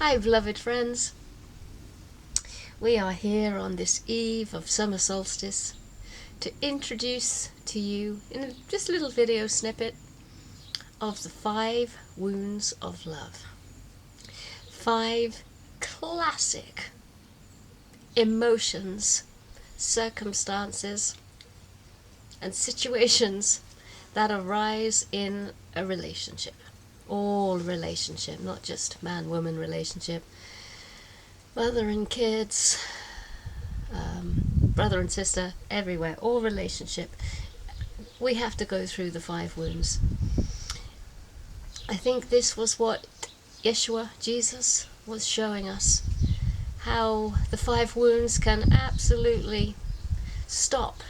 Hi, beloved friends. We are here on this eve of summer solstice to introduce to you, in just a little video snippet, of the 5 wounds of love. 5 classic emotions, circumstances, and situations that arise in a relationship. All relationship, not just man-woman relationship. Mother and kids, brother and sister, everywhere, all relationship. We have to go through the 5 wounds. I think this was what Yeshua, Jesus, was showing us. How the 5 wounds can absolutely stop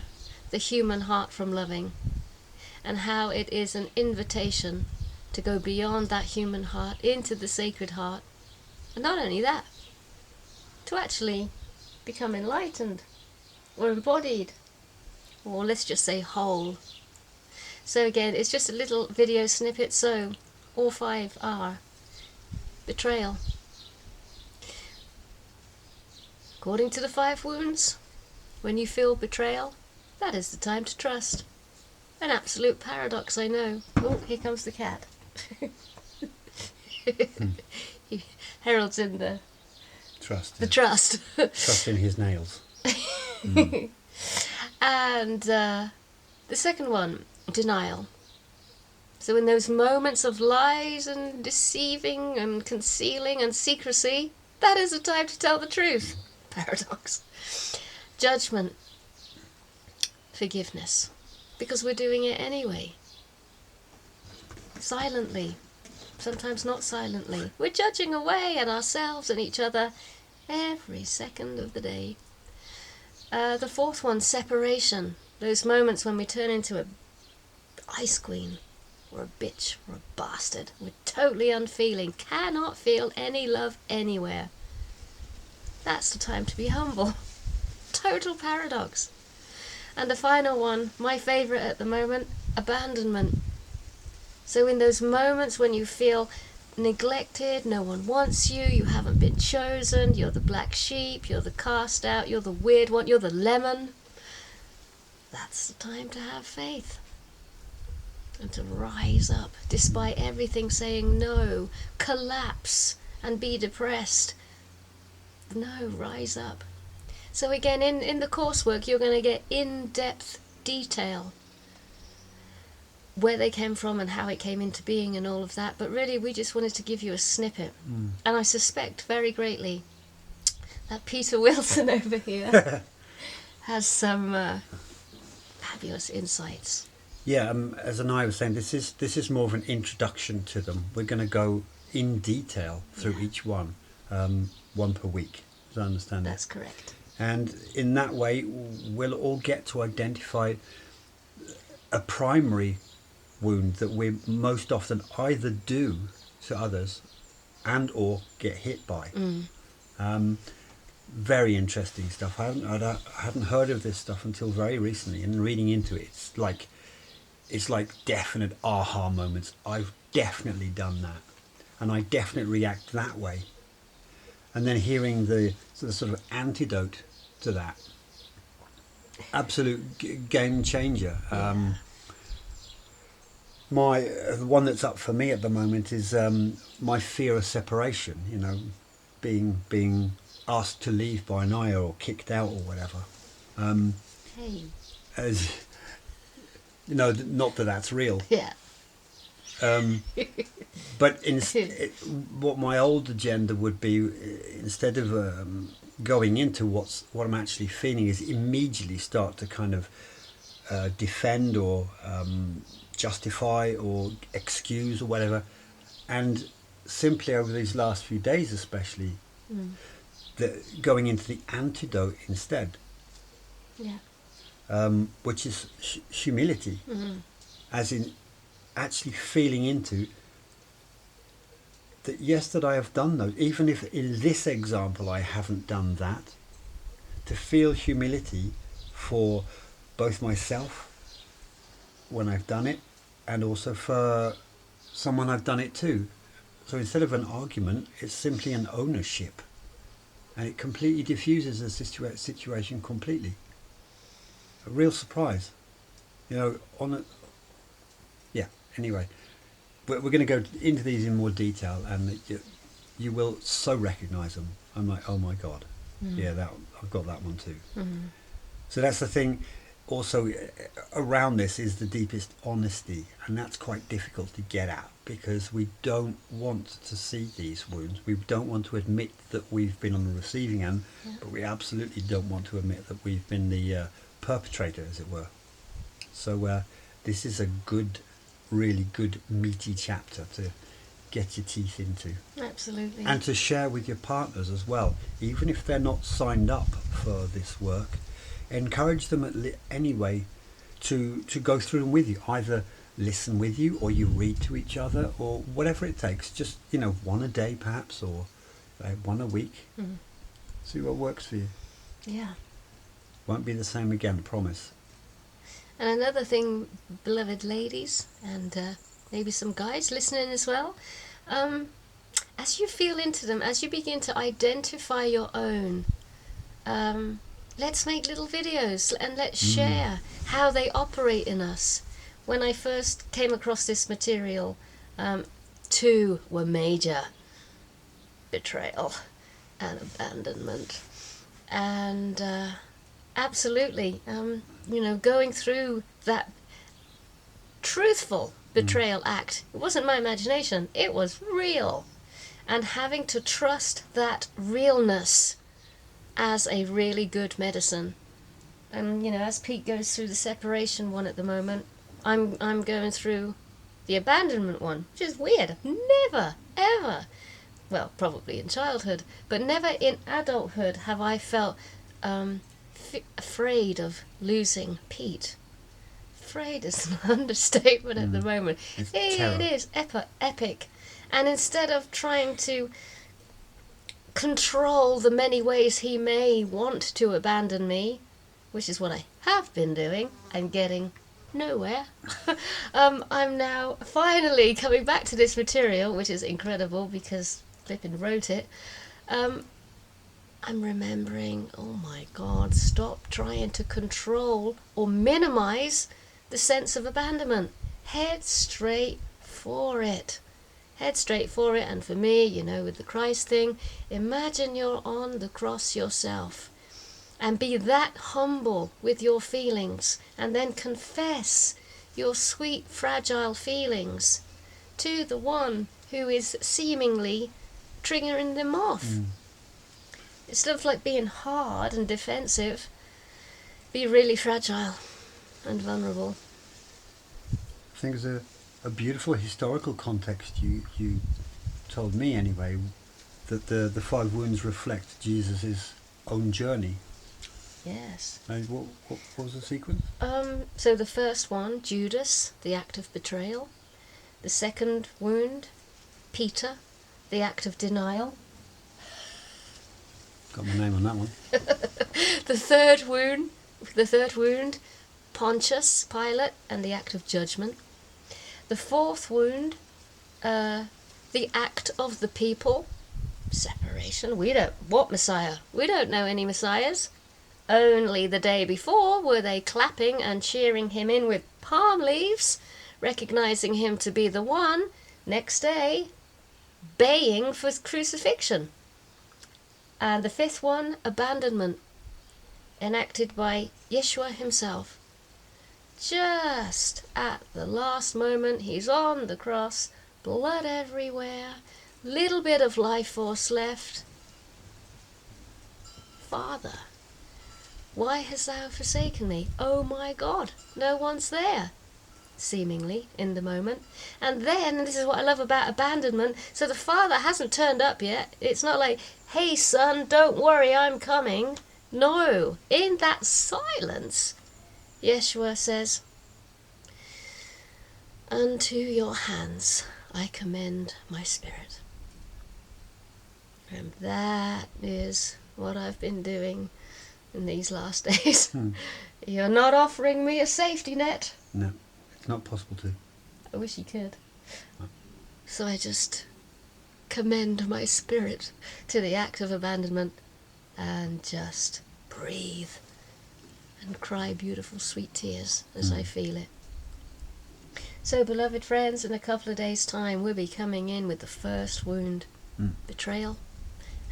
the human heart from loving. And how it is an invitation to go beyond that human heart into the sacred heart. And not only that, to actually become enlightened or embodied, or let's just say whole. So again, it's just a little video snippet. So all 5 are betrayal. According to the 5 wounds, when you feel betrayal, that is the time to trust. An absolute paradox, I know. Oh, here comes the cat. He heralds in the trust. The trust. Trust in his nails. And the second one, denial. So in those moments of lies and deceiving and concealing and secrecy, that is the time to tell the truth. Paradox. Judgment. Forgiveness. Because we're doing it anyway. Silently. Sometimes not silently. We're judging away at ourselves and each other every second of the day. The 4th one, separation. Those moments when we turn into a ice queen, or a bitch, or a bastard. We're totally unfeeling, cannot feel any love anywhere. That's the time to be humble. Total paradox. And the final one, my favourite at the moment, abandonment. So in those moments when you feel neglected, no one wants you, you haven't been chosen, you're the black sheep, you're the cast out, you're the weird one, you're the lemon, that's the time to have faith and to rise up despite everything saying no, collapse and be depressed. No, rise up. So again, in the coursework, you're going to get in-depth detail where they came from and how it came into being and all of that. But really, we just wanted to give you a snippet. And I suspect very greatly that Peter Wilson over here has some fabulous insights. Yeah, as Anaiya was saying, this is more of an introduction to them. We're going to go in detail through each one, one per week, as I understand it. That's correct. And in that way, we'll all get to identify a primary wound that we most often either do to others and or get hit by. Very interesting stuff. I hadn't heard of this stuff until very recently, and reading into it, it's like definite aha moments. I've definitely done that, and I definitely react that way. And then hearing the sort of antidote to that, absolute game changer. The one that's up for me at the moment is my fear of separation. You know, being asked to leave by Anaiya or kicked out or whatever. As you know, not that that's real. Yeah. But what my old agenda would be, instead of going into what I'm actually feeling, is immediately start to kind of defend or justify or excuse or whatever. And simply over these last few days especially, going into the antidote instead. Yeah. Which is humility. As in actually feeling into that, yes, that I have done those, even if in this example I haven't done that, to feel humility for both myself when I've done it and also for someone I've done it to. So instead of an argument, it's simply an ownership. And it completely diffuses the situation completely. A real surprise. Yeah, anyway. We're going to go into these in more detail, and you will so recognise them. I'm like, oh my God. Yeah, I've got that one too. So that's the thing. Also, around this is the deepest honesty, and that's quite difficult to get at because we don't want to see these wounds. We don't want to admit that we've been on the receiving end, but we absolutely don't want to admit that we've been the perpetrator, as it were. So this is a really good, meaty chapter to get your teeth into. Absolutely. And to share with your partners as well, even if they're not signed up for this work. Encourage them anyway to go through them with you. Either listen with you, or you read to each other, or whatever it takes. Just, one a day perhaps, or one a week. See what works for you. Yeah. Won't be the same again, I promise. And another thing, beloved ladies, and maybe some guys listening as well, as you feel into them, as you begin to identify your own, let's make little videos and let's share how they operate in us. When I first came across this material, 2 were major: betrayal and abandonment. And absolutely, going through that truthful betrayal act, it wasn't my imagination, it was real. And having to trust that realness as a really good medicine. And as Pete goes through the separation one at the moment, I'm going through the abandonment one, which is weird. Never, ever, well, probably in childhood, but never in adulthood have I felt afraid of losing Pete. Afraid is an understatement at the moment. It is epic. And instead of trying to control the many ways he may want to abandon me, which is what I have been doing and getting nowhere, I'm now finally coming back to this material, which is incredible because Flippin wrote it. I'm remembering, oh my God, stop trying to control or minimize the sense of abandonment. Head straight for it. Head straight for it. And for me, with the Christ thing, imagine you're on the cross yourself and be that humble with your feelings, and then confess your sweet, fragile feelings to the one who is seemingly triggering them off. Instead of being hard and defensive, be really fragile and vulnerable. I think there's a beautiful historical context you told me anyway, that the 5 wounds reflect Jesus' own journey. Yes. And what was the sequence? So the first one, Judas, the act of betrayal. The second wound, Peter, the act of denial. Got my name on that one. The third wound, Pontius Pilate, and the act of judgment. The fourth wound, the act of the people, separation. What Messiah? We don't know any Messiahs. Only the day before were they clapping and cheering him in with palm leaves, recognizing him to be the one. Next day, baying for crucifixion. And the fifth one, abandonment, enacted by Yeshua himself. Just at the last moment, he's on the cross, blood everywhere, little bit of life force left. Father, why hast thou forsaken me? Oh my God, no one's there, seemingly, in the moment. And then, and this is what I love about abandonment, so the father hasn't turned up yet. It's not like, hey son, don't worry, I'm coming. No, in that silence, Yeshua says, unto your hands I commend my spirit. And that is what I've been doing in these last days. You're not offering me a safety net. No, it's not possible to. I wish you could. No. So I just commend my spirit to the act of abandonment and just breathe and cry beautiful, sweet tears as I feel it. So, beloved friends, in a couple of days' time, we'll be coming in with the first wound, betrayal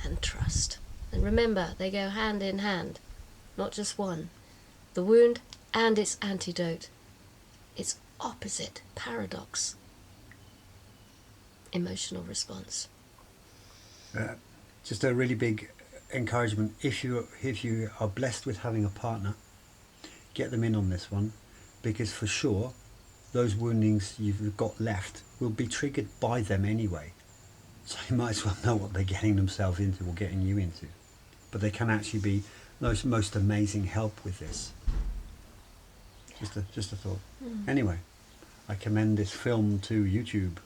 and trust. And remember, they go hand in hand, not just one. The wound and its antidote, its opposite paradox, emotional response. Just a really big encouragement. If you are blessed with having a partner, get them in on this one, because for sure those woundings you've got left will be triggered by them anyway. So you might as well know what they're getting themselves into or getting you into. But they can actually be those most amazing help with this. Just a thought. Anyway, I commend this film to YouTube.